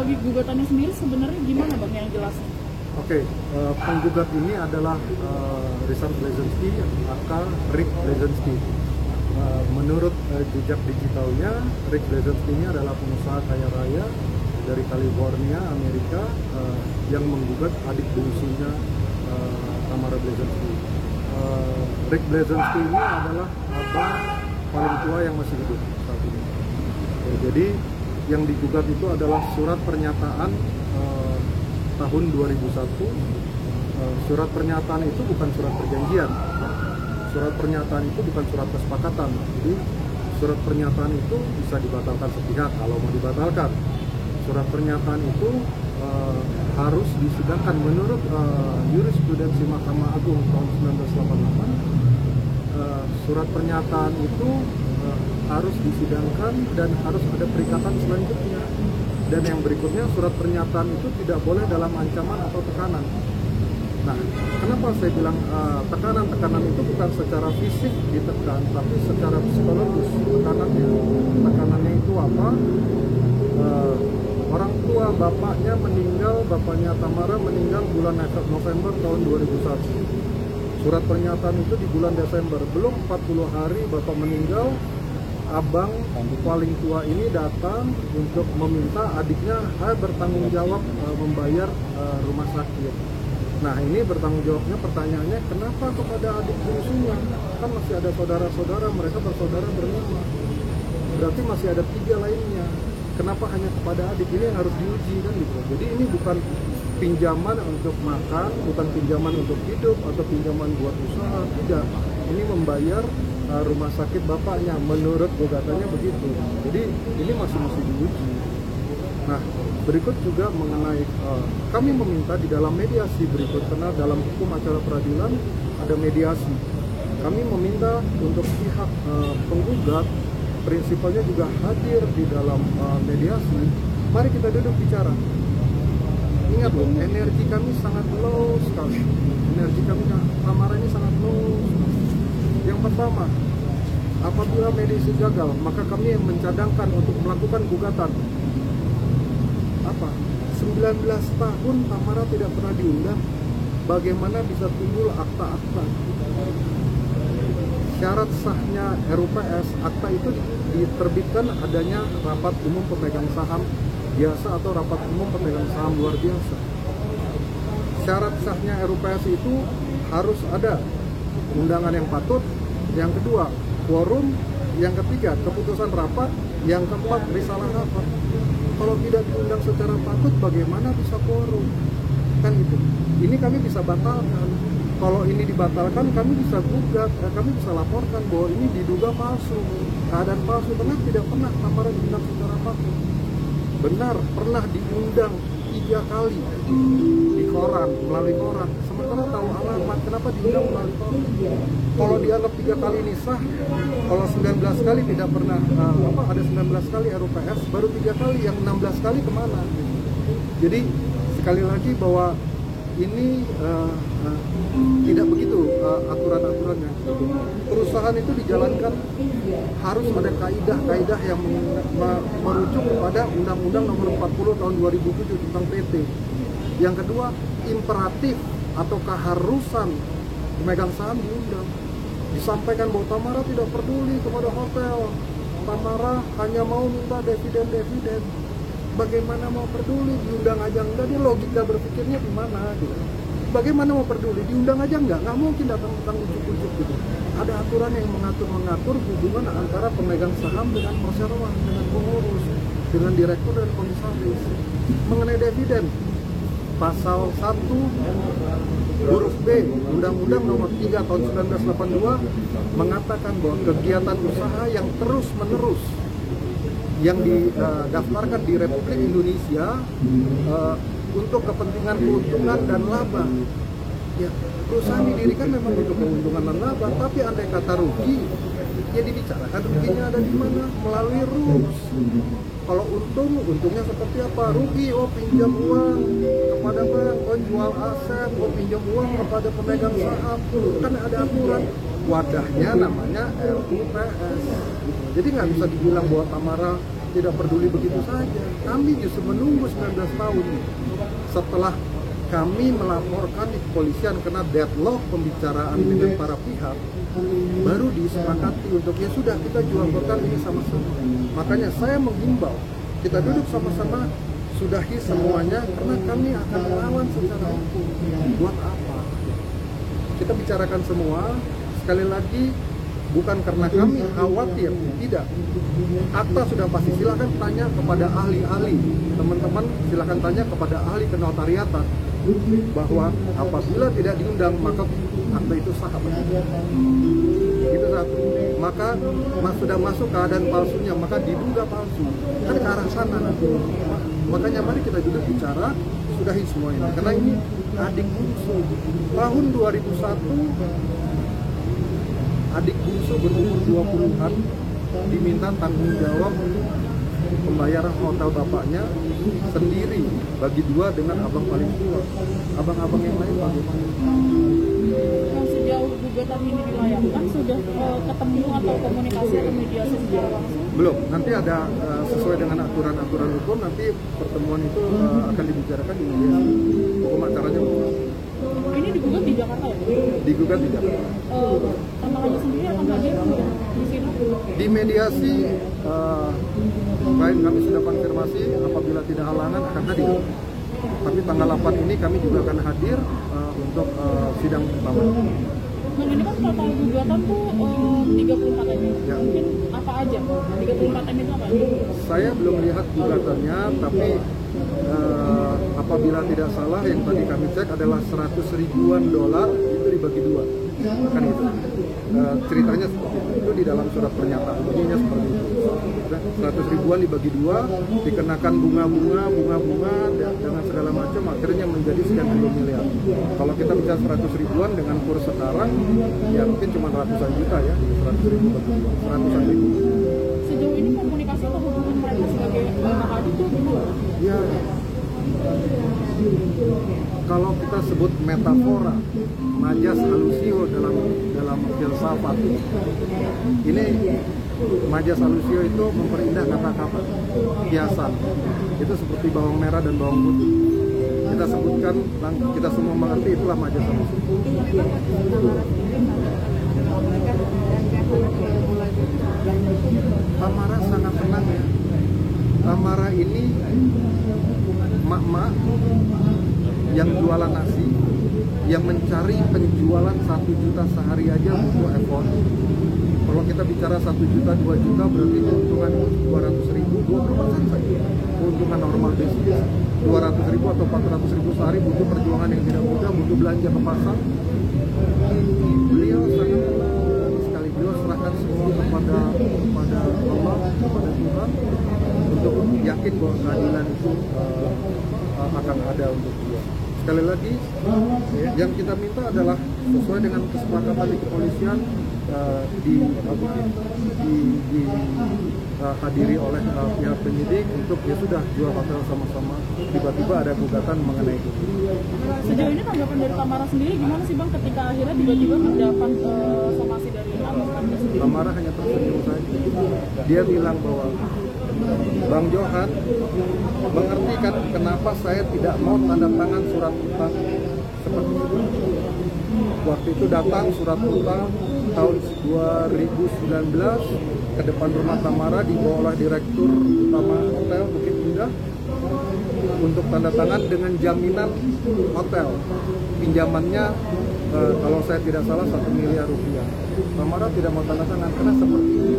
Dari gugatannya sendiri sebenarnya gimana Bang yang jelasnya? Oke, penggugat ini adalah Richard Blazinski aka Rick Blazinski. Menurut jejak digitalnya, Rick Blazinski ini adalah pengusaha kaya raya dari California, Amerika, yang menggugat adik bungsunya Tamara Blazinski. Rick Blazinski ini adalah abang paling tua yang masih hidup saat ini. Jadi yang digugat itu adalah surat pernyataan tahun 2001. Surat pernyataan itu bukan surat perjanjian. Surat pernyataan itu bukan surat kesepakatan. Jadi surat pernyataan itu bisa dibatalkan sepihak kalau mau dibatalkan. Surat pernyataan itu harus disidangkan menurut jurisprudensi Mahkamah Agung tahun 1988. Surat pernyataan itu harus disidangkan dan harus ada perikatan selanjutnya. Dan yang berikutnya, surat pernyataan itu tidak boleh dalam ancaman atau tekanan. Nah, kenapa saya bilang tekanan itu bukan secara fisik ditekan, tapi secara psikologis tekanannya. Tekanannya itu apa? Orang tua bapaknya meninggal, bapaknya Tamara meninggal bulan November tahun 2001. Surat pernyataan itu di bulan Desember, belum 40 hari bapak meninggal. Abang paling tua ini datang untuk meminta adiknya bertanggung jawab membayar rumah sakit. Nah, ini bertanggung jawabnya, pertanyaannya kenapa kepada adik bungsunya? Kan masih ada saudara-saudara, mereka bersaudara berlima. Berarti masih ada 3 lainnya. Kenapa hanya kepada adik? Ini yang harus diuji kan gitu. Jadi ini bukan pinjaman untuk makan, bukan pinjaman untuk hidup atau pinjaman buat usaha, tidak. Ini membayar rumah sakit bapaknya, menurut gugatannya begitu. Jadi ini masih diuji. Nah, berikut juga mengenai kami meminta di dalam mediasi berikut, karena dalam hukum acara peradilan ada mediasi. Kami meminta untuk pihak penggugat prinsipalnya juga hadir di dalam mediasi. Mari kita duduk bicara. Ingat loh, energi kami sangat low sekali. Energi kami, Tamara ini sangat low. Yang pertama, apabila mediasi gagal, maka kami mencadangkan untuk melakukan gugatan. Apa? 19 tahun Tamara tidak pernah diundang. Bagaimana bisa timbul akta-akta? Syarat sahnya RUPS, akta itu diterbitkan adanya rapat umum pemegang saham biasa atau rapat umum pemegang saham luar biasa. Syarat sahnya RUPS itu harus ada undangan yang patut. Yang kedua, quorum. Yang ketiga, keputusan rapat. Yang keempat, risalah rapat. Kalau tidak diundang secara patut, bagaimana bisa quorum? Kan itu. Ini kami bisa batalkan. Kalau ini dibatalkan, kami bisa gugat, kami bisa laporkan bahwa ini diduga palsu, keadaan palsu, karena tidak pernah Tamara diundang secara patut. Benar, pernah diundang 3 kali di koran, melalui koran. Sementara tahu alamat, kenapa diundang melalui koran? Kalau dianggap 3 kali ini sah, kalau 19 kali tidak pernah, ada 19 kali RUPS, baru 3 kali, yang 16 kali kemana? Jadi sekali lagi bahwa ini tidak begitu aturan-aturannya. Perusahaan itu dijalankan harus ada kaidah-kaidah yang merujuk kepada Undang-Undang Nomor 40 Tahun 2007 tentang PT. Yang kedua, imperatif atau keharusan pemegang saham diundang. Disampaikan bahwa Tamara tidak peduli kepada hotel. Tamara hanya mau minta dividen. Bagaimana mau peduli, diundang aja enggak, dia logika berpikirnya gimana gitu. Bagaimana mau peduli, diundang aja enggak mungkin datang ujuk-ujuk gitu. Ada aturan yang mengatur hubungan antara pemegang saham dengan perseroan, dengan pengurus, dengan direktur dan komisaris. Mengenai dividen, pasal 1 huruf B Undang-Undang Nomor 3 Tahun 1982 mengatakan bahwa kegiatan usaha yang terus-menerus yang didaftarkan di Republik Indonesia untuk kepentingan keuntungan dan laba. Ya, perusahaan didirikan memang untuk keuntungan dan laba, tapi andai kata rugi, ya dibicarakan ruginya ada di mana, melalui rules. Kalau untungnya seperti apa? Rugi, pinjam uang kepada bank, jual aset, pinjam uang kepada pemegang saham, kan ada aturan. Wadahnya namanya RUPS. Jadi nggak bisa dibilang bahwa Tamara tidak peduli begitu saja. Kami justru menunggu 19 tahun setelah kami melaporkan di kepolisian karena deadlock pembicaraan dengan para pihak, baru disepakati untuk ya sudah kita jual hotel ini sama-sama. Makanya saya menghimbau kita duduk sama-sama, sudahi semuanya karena kami akan melawan secara hukum. Buat apa? Kita bicarakan semua. Sekali lagi, bukan karena kami khawatir, tidak. Akta sudah pasti, silahkan tanya kepada ahli-ahli. Teman-teman silahkan tanya kepada ahli kenotariatan bahwa apabila tidak diundang maka akta itu sah. Itu satu. Maka sudah masuk keadaan palsunya, maka diduga palsu. Kan ke arah sana nanti. Makanya mari kita juga bicara, sudahi semua ini. Karena ini adik bungsu. Tahun 2001 adik bungsu berumur 20-an diminta tanggung jawab pembayaran hotel bapaknya sendiri bagi dua dengan abang paling tua. Abang-abang yang lain bagaimana? Sejauh gugatan ini dilayangkan, sudah ketemu atau komunikasi atau mediasi secara langsung? Belum, nanti ada sesuai dengan aturan-aturan hukum, nanti pertemuan itu akan dibicarakan di mediasi. Hukum acaranya belum. Ini digugat di Jakarta ya? Digugat di Jakarta. Tantangannya sendiri akan hadir di sini? Di mediasi, baik kami sudah konfirmasi apabila tidak halangan akan hadir. Tapi tanggal 8 ini kami juga akan hadir untuk sidang pertama. Nah, ini kan total gugatan tuh 34 M. Ya. Mungkin apa aja? 34 M itu apa aja? Saya belum lihat gugatannya, tapi apabila tidak salah yang tadi kami cek adalah 100 ribuan dolar itu dibagi dua. Kan itu. Ceritanya itu di dalam surat pernyataan bunyinya seperti itu. 100 ribuan dibagi dua, dikenakan bunga-bunga dengan segala macam, akhirnya menjadi sekian puluh miliar. Kalau kita bicara 100 ribuan dengan kurs sekarang, ya mungkin cuma ratusan juta ya, 100 ribu bagi dua, ratusan ribu. Sejauh ini komunikasi atau hubungan mereka sebagai kakak adik itu gimana? Ya, kalau kita sebut metafora, majas alusio dalam filsafat, ini majas alusio itu memperindah kata-kata, kiasan. Itu seperti bawang merah dan bawang putih. Kita sebutkan, kita semua mengerti, itulah majas alusio. Tamara sangat tenang ya. Tamara ini mak-mak yang jualan nasi, yang mencari penjualan 1 juta sehari aja butuh effort. Kalau kita bicara 1 juta, 2 juta berarti keuntungan 200 ribu, 20% saja. Keuntungan normal bisnis 200 ribu atau 400 ribu sehari, butuh perjuangan yang tidak mudah, butuh belanja ke pasar. Beliau sangat sekali, beliau serahkan semua kepada Allah, kepada Tuhan, untuk yakin bahwa keadilan itu akan ada untuk dia. Sekali lagi, yang kita minta adalah sesuai dengan kesepakatan di kepolisian, dihadiri oleh pihak penyidik untuk ya sudah jual hotel sama-sama. Tiba-tiba ada gugatan mengenai itu. Sejauh ini tanggapan dari Tamara sendiri gimana sih Bang ketika akhirnya tiba-tiba mendapat somasi dari Abang sendiri? Tamara hanya tersenyum saja. Dia bilang bahwa Bang Johan mengerti kan kenapa saya tidak mau tanda tangan surat utang seperti itu. Waktu itu datang surat utang tahun 2019 ke depan rumah Tamara dibawa oleh Direktur Utama Hotel Bukit Indah untuk tanda tangan dengan jaminan hotel. Pinjamannya kalau saya tidak salah 1 miliar rupiah. Tamara tidak mau tanda tangan karena seperti ini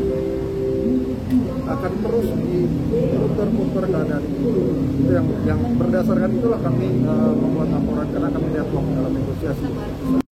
akan terus diputar-putar keadaan itu. Itu yang berdasarkan itulah kami membuat laporan karena kami lihat dalam negosiasi.